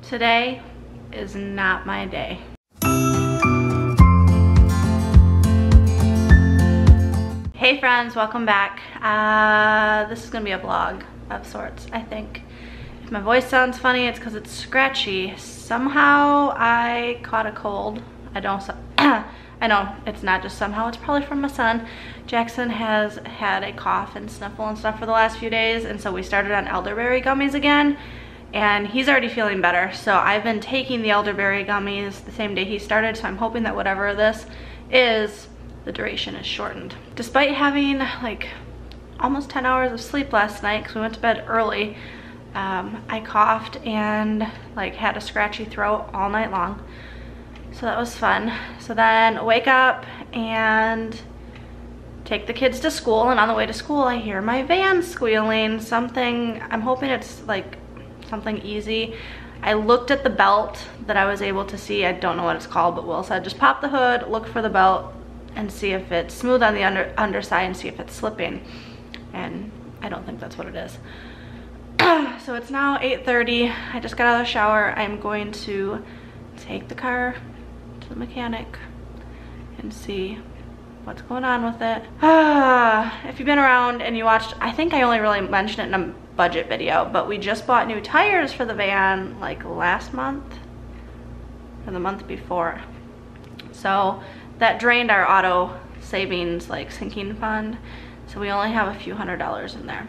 Today is not my day. Hey friends, welcome back. This is gonna be a vlog of sorts, I think. If my voice sounds funny, it's because it's scratchy. Somehow I caught a cold. I know it's not just somehow, it's probably from my son. Jackson has had a cough and sniffle and stuff for the last few days, and so we started on elderberry gummies again, and he's already feeling better. So I've been taking the elderberry gummies the same day he started, so I'm hoping that whatever this is, the duration is shortened. Despite having like almost 10 hours of sleep last night, because we went to bed early, I coughed and like had a scratchy throat all night long. So that was fun. So then wake up and take the kids to school, and on the way to school I hear my van squealing. Something, I'm hoping it's like something easy. I looked at the belt that I was able to see. I don't know what it's called, but Will said just pop the hood, look for the belt, and see if it's smooth on the underside and see if it's slipping. And I don't think that's what it is. So it's now 8:30. I just got out of the shower. I'm going to take the car to the mechanic and see what's going on with it. If you've been around and you watched, I think I only really mentioned it in a budget video, but we just bought new tires for the van like last month or the month before. So that drained our auto savings like sinking fund. So we only have a few $100s in there.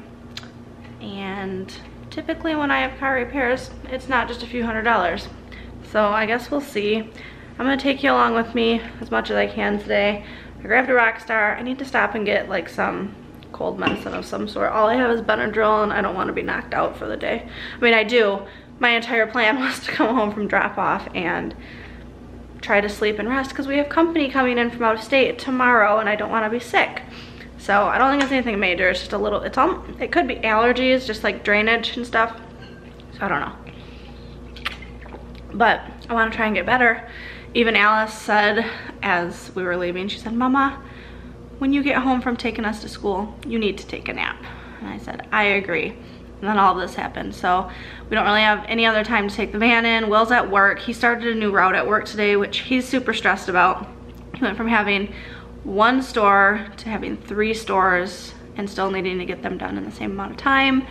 And typically when I have car repairs, it's not just a few $100s. So I guess we'll see. I'm gonna take you along with me as much as I can today. I grabbed a Rockstar. I need to stop and get like some cold medicine of some sort. All I have is Benadryl and I don't want to be knocked out for the day. I mean, I do. My entire plan was to come home from drop off and try to sleep and rest because we have company coming in from out of state tomorrow and I don't want to be sick. So I don't think it's anything major. It's just a little, it could be allergies, just like drainage and stuff. So I don't know. But I want to try and get better. Even Alice said as we were leaving, she said, Mama, when you get home from taking us to school, you need to take a nap. And I said, I agree. And then all of this happened. So we don't really have any other time to take the van in. Will's at work. He started a new route at work today, which he's super stressed about. He went from having one store to having 3 stores and still needing to get them done in the same amount of time.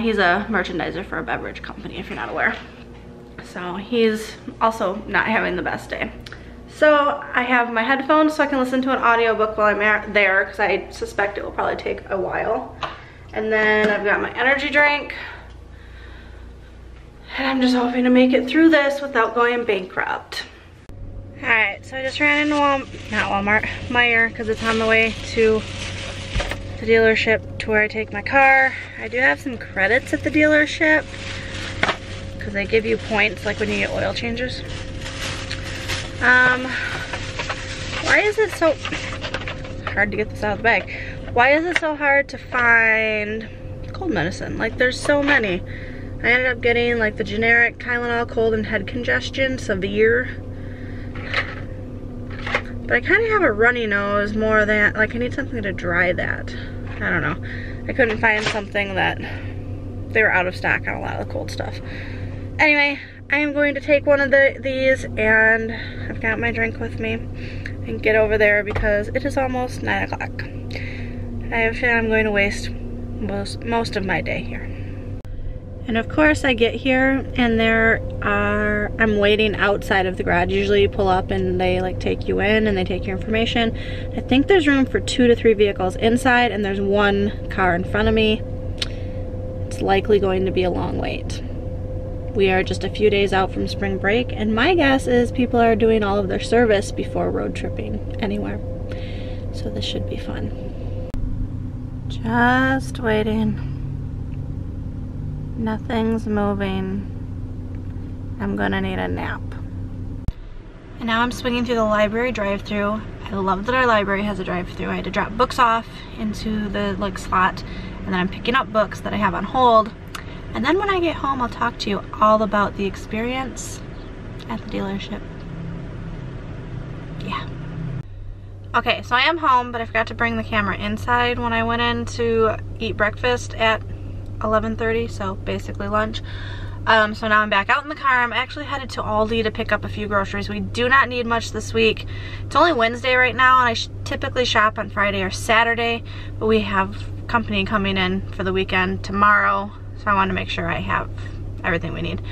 He's a merchandiser for a beverage company, if you're not aware. So he's also not having the best day. So I have my headphones so I can listen to an audiobook while I'm there, because I suspect it will probably take a while. And then I've got my energy drink. And I'm just hoping to make it through this without going bankrupt. Alright, so I just ran into Meijer, because it's on the way to the dealership to where I take my car. I do have some credits at the dealership, because they give you points like when you get oil changes. Why is it so hard to get this out of the bag? Why is it so hard to find cold medicine? Like, there's so many. I ended up getting like the generic Tylenol cold and head congestion, severe. But I kind of have a runny nose more than, like I need something to dry that. I don't know. I couldn't find something that, they were out of stock on a lot of the cold stuff. Anyway, I am going to take one of these, and I've got my drink with me, and get over there because it is almost 9 o'clock. I have a feeling I'm going to waste most of my day here. And of course I get here and I'm waiting outside of the garage. Usually you pull up and they like take you in and they take your information. I think there's room for 2 to 3 vehicles inside, and there's 1 car in front of me. It's likely going to be a long wait. We are just a few days out from spring break, and my guess is people are doing all of their service before road tripping anywhere. So this should be fun. Just waiting. Nothing's moving. I'm gonna need a nap. And now I'm swinging through the library drive-thru. I love that our library has a drive-thru. I had to drop books off into the like slot, and then I'm picking up books that I have on hold. And then when I get home, I'll talk to you all about the experience at the dealership. Yeah. Okay, so I am home, but I forgot to bring the camera inside when I went in to eat breakfast at 11:30, so basically lunch. So now I'm back out in the car. I'm actually headed to Aldi to pick up a few groceries. We do not need much this week. It's only Wednesday right now, and I typically shop on Friday or Saturday, but we have company coming in for the weekend tomorrow, so I want to make sure I have everything we need. So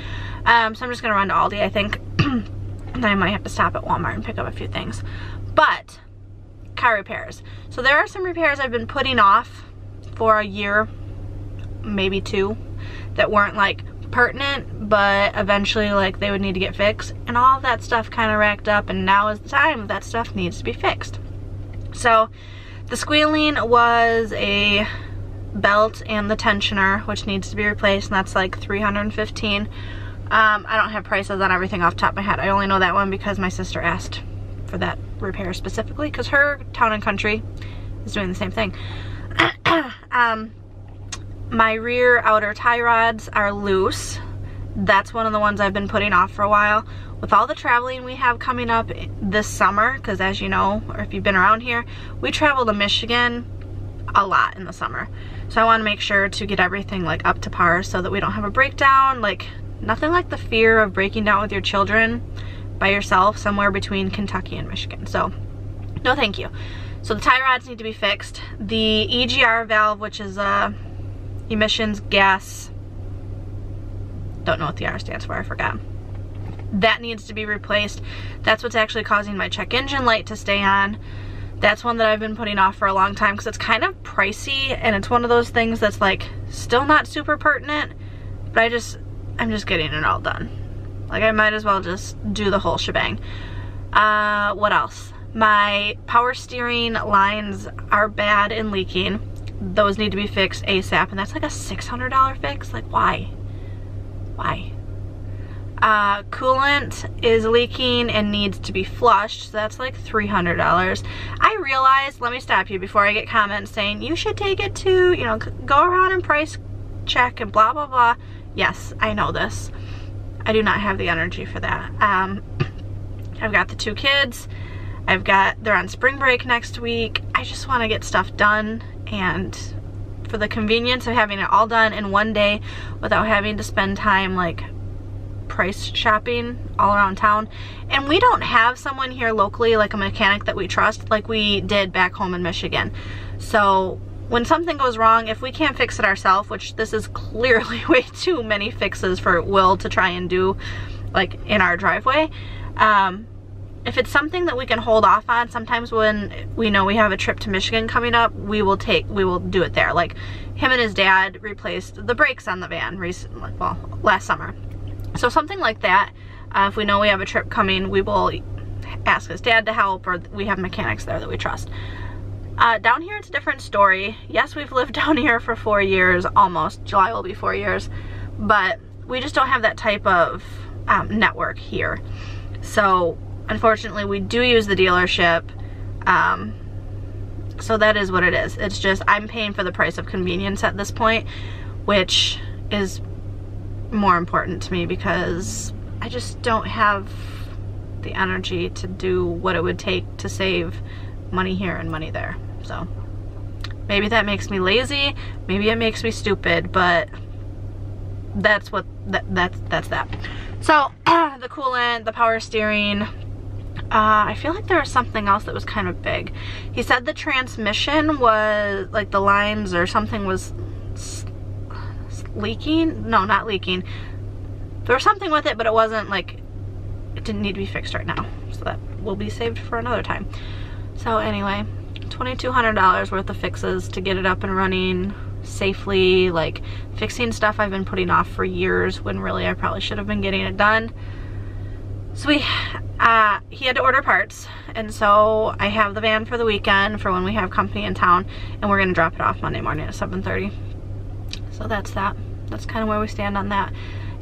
I'm just gonna run to Aldi, I think. And then I might have to stop at Walmart and pick up a few things. But car repairs. So there are some repairs I've been putting off for a year, maybe 2, that weren't like pertinent, but eventually like they would need to get fixed, and all of that stuff kind of racked up, and now is the time that stuff needs to be fixed. So the squealing was a belt and the tensioner, which needs to be replaced, and that's like $315. I don't have prices on everything off the top of my head. I only know that one because my sister asked for that repair specifically, because her Town and Country is doing the same thing. My rear outer tie rods are loose. That's one of the ones I've been putting off for a while. With all the traveling we have coming up this summer, because as you know, or if you've been around here, we travel to Michigan a lot in the summer. So I want to make sure to get everything like up to par so that we don't have a breakdown. Like, nothing like the fear of breaking down with your children by yourself somewhere between Kentucky and Michigan. So no thank you. So the tie rods need to be fixed. The EGR valve, which is emissions gas, don't know what the R stands for, I forgot. That needs to be replaced. That's what's actually causing my check engine light to stay on. That's one that I've been putting off for a long time because it's kind of pricey, and it's one of those things that's like still not super pertinent, but I'm just getting it all done. Like, I might as well just do the whole shebang. What else? My power steering lines are bad and leaking. Those need to be fixed ASAP, and that's like a $600 fix. Like, why? Why? Coolant is leaking and needs to be flushed, so that's like $300. I realized, let me stop you before I get comments saying you should take it to, you know, go around and price check and blah blah blah. Yes, I know this. I do not have the energy for that. I've got the 2 kids. They're on spring break next week. I just want to get stuff done, and for the convenience of having it all done in one day without having to spend time like price shopping all around town. And we don't have someone here locally, like a mechanic that we trust, like we did back home in Michigan. So when something goes wrong, if we can't fix it ourselves, which this is clearly way too many fixes for Will to try and do like in our driveway, if it's something that we can hold off on, sometimes when we know we have a trip to Michigan coming up, we will do it there. Like, him and his dad replaced the brakes on the van recently, well, last summer. So something like that, if we know we have a trip coming, we will ask his dad to help, or we have mechanics there that we trust. Down here it's a different story. Yes, we've lived down here for 4 years, almost. July will be 4 years, but we just don't have that type of network here. So unfortunately we do use the dealership, so that is what it is. It's just I'm paying for the price of convenience at this point, which is more important to me because I just don't have the energy to do what it would take to save money here and money there. So maybe that makes me lazy, maybe it makes me stupid, but that's what that's that. So the coolant, the power steering, I feel like there was something else that was kind of big. He said the transmission was like the lines or something was leaking. No, not leaking. There was something with it, but it wasn't like, it didn't need to be fixed right now, so that will be saved for another time. So anyway, $2,200 worth of fixes to get it up and running safely, like fixing stuff I've been putting off for years when really I probably should have been getting it done. So he had to order parts, and so I have the van for the weekend for when we have company in town, and we're gonna drop it off Monday morning at 7:30. So that's that. That's kind of where we stand on that.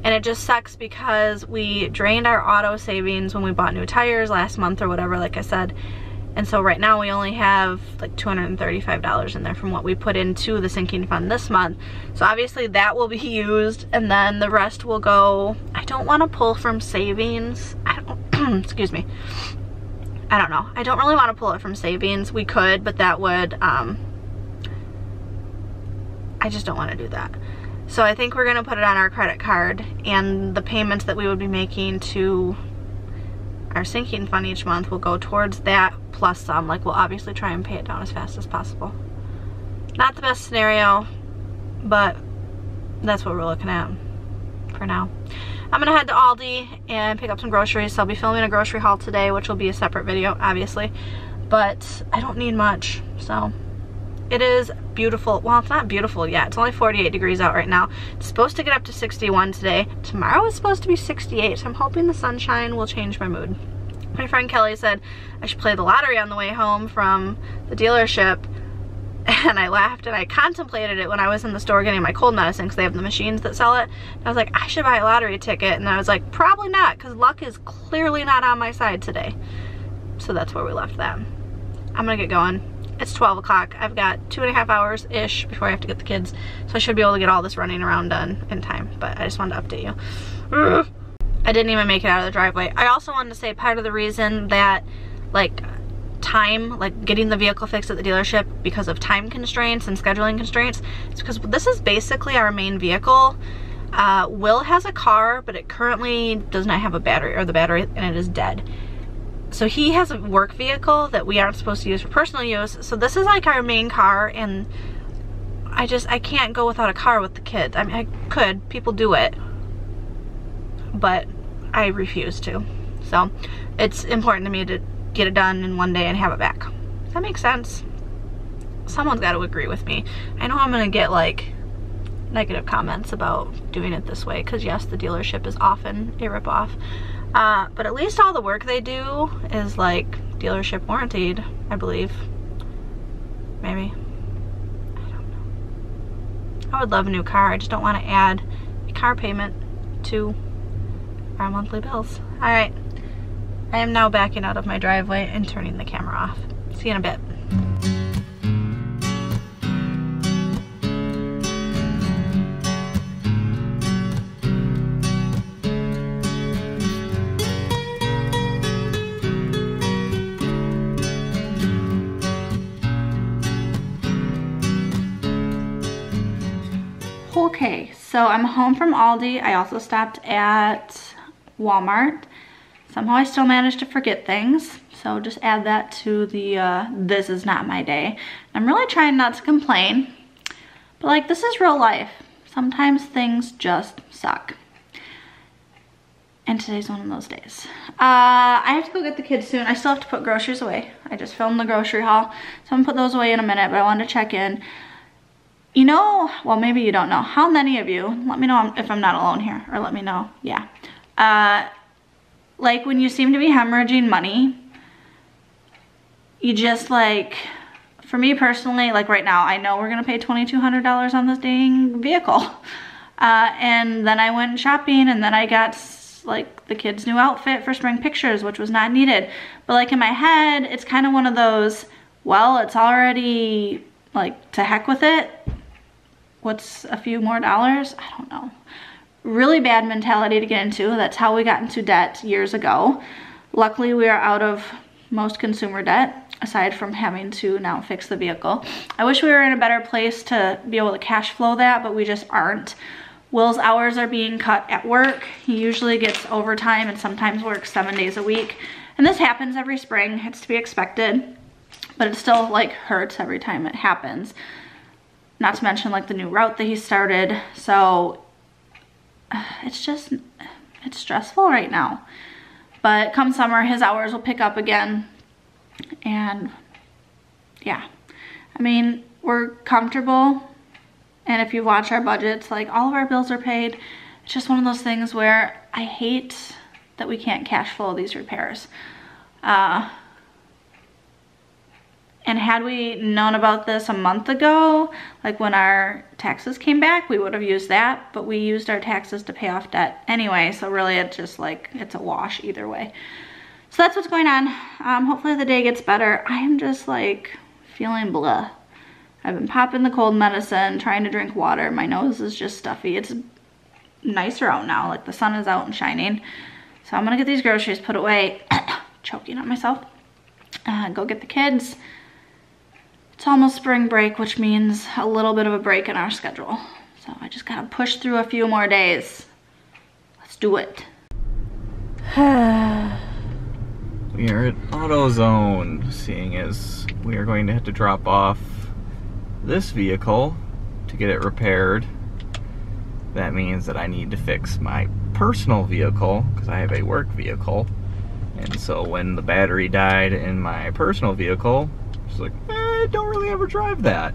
And it just sucks because we drained our auto savings when we bought new tires last month or whatever, like I said. And so right now we only have like $235 in there from what we put into the sinking fund this month. So obviously that will be used, and then the rest will go. I don't want to pull from savings. Excuse me. I don't know. I don't really want to pull it from savings. We could, but that would, I just don't want to do that. So I think we're gonna put it on our credit card, and the payments that we would be making to our sinking fund each month will go towards that plus some. Like, we'll obviously try and pay it down as fast as possible. Not the best scenario, but that's what we're looking at for now. I'm gonna head to Aldi and pick up some groceries. So I'll be filming a grocery haul today, which will be a separate video, obviously. But I don't need much, so. It is beautiful. Well, it's not beautiful yet. It's only 48 degrees out right now. It's supposed to get up to 61 today. Tomorrow is supposed to be 68, so I'm hoping the sunshine will change my mood. My friend Kelly said I should play the lottery on the way home from the dealership, and I laughed, and I contemplated it when I was in the store getting my cold medicine, because they have the machines that sell it. And I was like, I should buy a lottery ticket, and I was like, probably not, because luck is clearly not on my side today. So that's where we left that. I'm gonna get going. It's 12 o'clock. I've got 2.5 hours-ish before I have to get the kids, so I should be able to get all this running around done in time, but I just wanted to update you. I didn't even make it out of the driveway. I also wanted to say part of the reason that, like, time, like getting the vehicle fixed at the dealership because of time constraints and scheduling constraints, is because this is basically our main vehicle. Will has a car, but it currently does not have a battery, or the battery, and it is dead. So he has a work vehicle that we aren't supposed to use for personal use. So this is like our main car, and I can't go without a car with the kids. I mean, I could, people do it, but I refuse to. So it's important to me to get it done in one day and have it back. Does that make sense? Someone's got to agree with me. I know I'm gonna get like negative comments about doing it this way, because yes, the dealership is often a ripoff. But at least all the work they do is like dealership warranted, I believe. Maybe. I don't know. I would love a new car. I just don't want to add a car payment to our monthly bills. Alright. I am now backing out of my driveway and turning the camera off. See you in a bit. Okay, so I'm home from Aldi. I also stopped at Walmart. Somehow I still managed to forget things, so just add that to the this is not my day. I'm really trying not to complain, but like, this is real life. Sometimes things just suck. And today's one of those days. I have to go get the kids soon. I still have to put groceries away. I just filmed the grocery haul, so I'm gonna put those away in a minute, but I wanted to check in. You know, well, maybe you don't know. How many of you, let me know if I'm not alone here, or let me know, yeah. Like when you seem to be hemorrhaging money, you just like, for me personally, like right now, I know we're gonna pay $2,200 on this dang vehicle. And then I went shopping, and then I got like the kids' new outfit for spring pictures, which was not needed. But like in my head, it's kind of one of those, well, it's already like, to heck with it. What's a few more dollars? I don't know. Really bad mentality to get into. That's how we got into debt years ago. Luckily, we are out of most consumer debt, aside from having to now fix the vehicle. I wish we were in a better place to be able to cash flow that, but we just aren't. Will's hours are being cut at work. He usually gets overtime and sometimes works 7 days a week. And this happens every spring. It's to be expected, but it still like hurts every time it happens. Not to mention like the new route that he started. So it's just, it's stressful right now. But come summer, his hours will pick up again. And yeah, I mean, we're comfortable. And if you watch our budgets, like all of our bills are paid. It's just one of those things where I hate that we can't cash flow these repairs. And had we known about this a month ago, like when our taxes came back, we would have used that, but we used our taxes to pay off debt anyway, so really it's just like, it's a wash either way. So that's what's going on. Hopefully the day gets better. I am just like feeling blah. I've been popping the cold medicine, trying to drink water. My nose is just stuffy. It's nicer out now, like the sun is out and shining. So I'm gonna get these groceries put away. Choking on myself. Go get the kids. It's almost spring break, which means a little bit of a break in our schedule. So I just gotta push through a few more days. Let's do it. We are at AutoZone, seeing as we are going to have to drop off this vehicle to get it repaired. That means that I need to fix my personal vehicle because I have a work vehicle. And so when the battery died in my personal vehicle, I was like, I don't really ever drive that.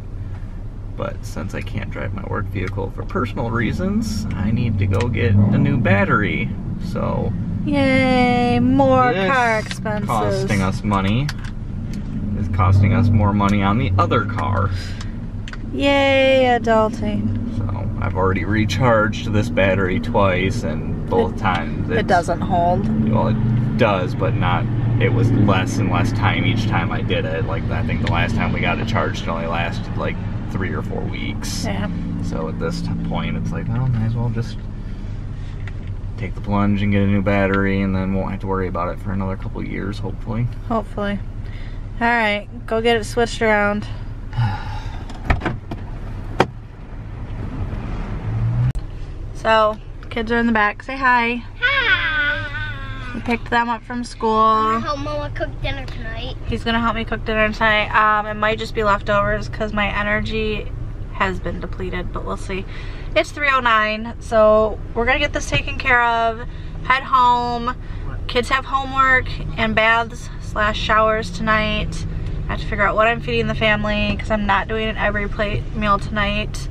But since I can't drive my work vehicle for personal reasons, I need to go get a new battery. So yay, more car expenses. Costing us money. Is costing us more money on the other car. Yay, adulting. So I've already recharged this battery twice, and both times it doesn't hold. Well, it does, but not. It was less and less time each time I did it. Like I think the last time we got it charged, it only lasted like 3 or 4 weeks. Yeah. So at this point, it's like, oh, might as well just take the plunge and get a new battery, and then won't have to worry about it for another couple years, hopefully. Hopefully. All right, go get it switched around. So, kids are in the back. Say hi. Hi. We picked them up from school. I'm gonna help Mama cook dinner tonight. He's gonna help me cook dinner tonight. It might just be leftovers because my energy has been depleted, but we'll see. It's 3:09, so we're gonna get this taken care of, head home. Kids have homework and baths / showers tonight. I have to figure out what I'm feeding the family because I'm not doing an every plate meal tonight.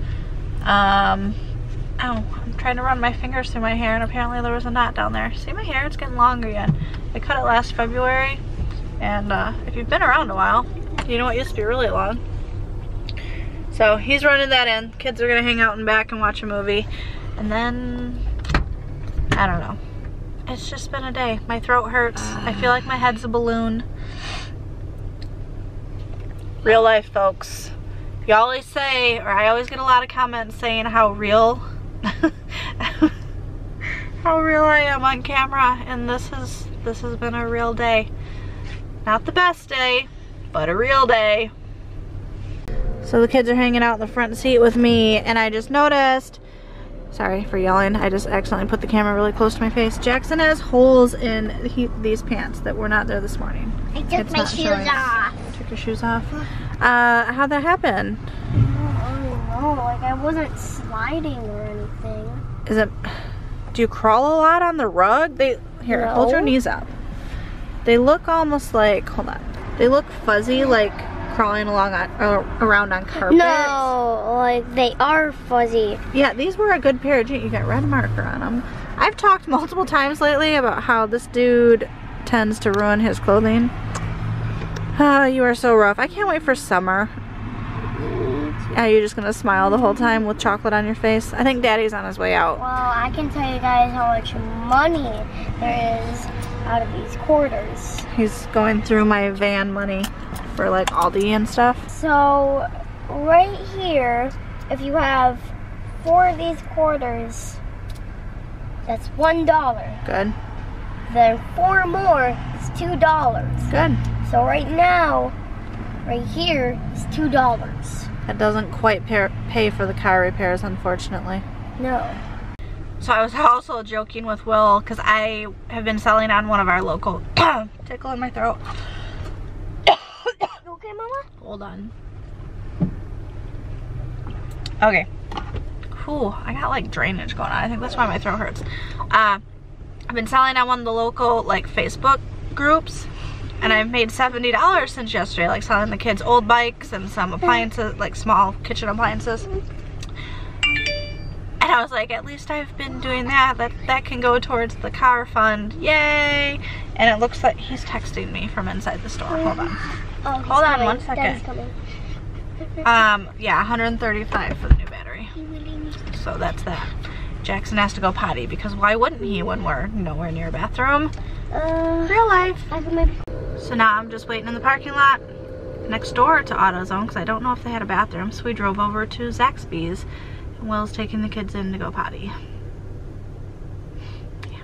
Ow, I'm trying to run my fingers through my hair and apparently there was a knot down there. See my hair? It's getting longer again. I cut it last February, and if you've been around a while, you know it used to be really long. So he's running that in. Kids are gonna hang out in back and watch a movie. And then, I don't know. It's just been a day. My throat hurts. I feel like my head's a balloon. Real life, folks. You always say, or I always get a lot of comments saying how real how real I am on camera, and this has been a real day. Not the best day, but a real day. So the kids are hanging out in the front seat with me, and I just noticed, sorry for yelling, I just accidentally put the camera really close to my face. Jackson has holes in these pants that were not there this morning. I took my shoes off. Took your shoes off? How'd that happen? Oh, like I wasn't sliding or anything. Is it, do you crawl a lot on the rug? Here, No. hold your knees up. They look almost like, hold on. They look fuzzy, like crawling along around on carpet. No, like they are fuzzy. Yeah, these were a good pair of jeans. You got red marker on them. I've talked multiple times lately about how this dude tends to ruin his clothing. You are so rough. I can't wait for summer. Are you just gonna smile the whole time with chocolate on your face? I think Daddy's on his way out. Well, I can tell you guys how much money there is out of these quarters. He's going through my van money for like Aldi and stuff. So, right here, if you have 4 of these quarters, that's $1. Good. Then 4 more is $2. Good. So right now, right here is $2. That doesn't quite pay for the car repairs, unfortunately. No. So I was also joking with Will because I have been selling on one of our local tickle in my throat. You okay, Mama? Hold on. Okay. Whew, I got like drainage going on. I think that's why my throat hurts. I've been selling on one of the local like Facebook groups, and I've made $70 since yesterday, like selling the kids old bikes and some appliances, like small kitchen appliances. And I was like, at least I've been doing that. That can go towards the car fund. Yay! And it looks like he's texting me from inside the store. Hold on. Oh, Hold on 1 second. Daddy's coming. Yeah, $135 for the new battery. So that's that. Jackson has to go potty because why wouldn't he when we're nowhere near a bathroom? Real life. So now I'm just waiting in the parking lot next door to AutoZone because I don't know if they had a bathroom. So we drove over to Zaxby's and Will's taking the kids in to go potty. Yeah.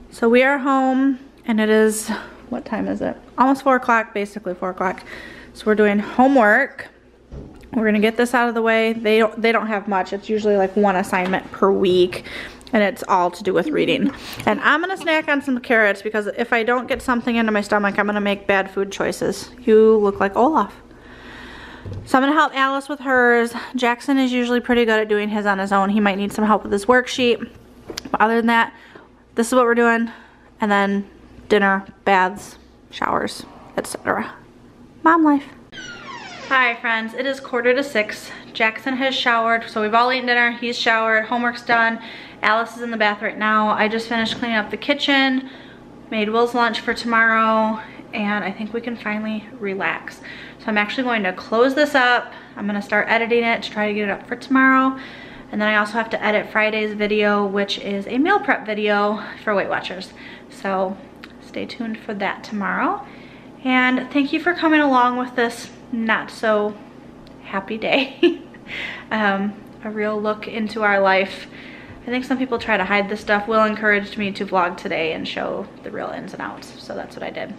So we are home and it is, what time is it? Almost 4 o'clock, basically 4 o'clock. So we're doing homework. We're gonna get this out of the way. They don't have much. It's usually like one assignment per week, and it's all to do with reading. And I'm gonna snack on some carrots because if I don't get something into my stomach, I'm gonna make bad food choices. You look like Olaf. So I'm gonna help Alice with hers. Jackson is usually pretty good at doing his on his own. He might need some help with his worksheet. But other than that, this is what we're doing. And then dinner, baths, showers, etc. Mom life. Hi friends, it is 5:45. Jackson has showered, so we've all eaten dinner. He's showered, homework's done. Alice is in the bath right now. I just finished cleaning up the kitchen, made Will's lunch for tomorrow, and I think we can finally relax. So I'm actually going to close this up. I'm gonna start editing it to try to get it up for tomorrow. And then I also have to edit Friday's video, which is a meal prep video for Weight Watchers. So stay tuned for that tomorrow. And thank you for coming along with this not so happy day. A real look into our life. I think some people try to hide this stuff. Will encouraged me to vlog today and show the real ins and outs. So that's what I did.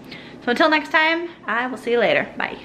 So until next time, I will see you later. Bye.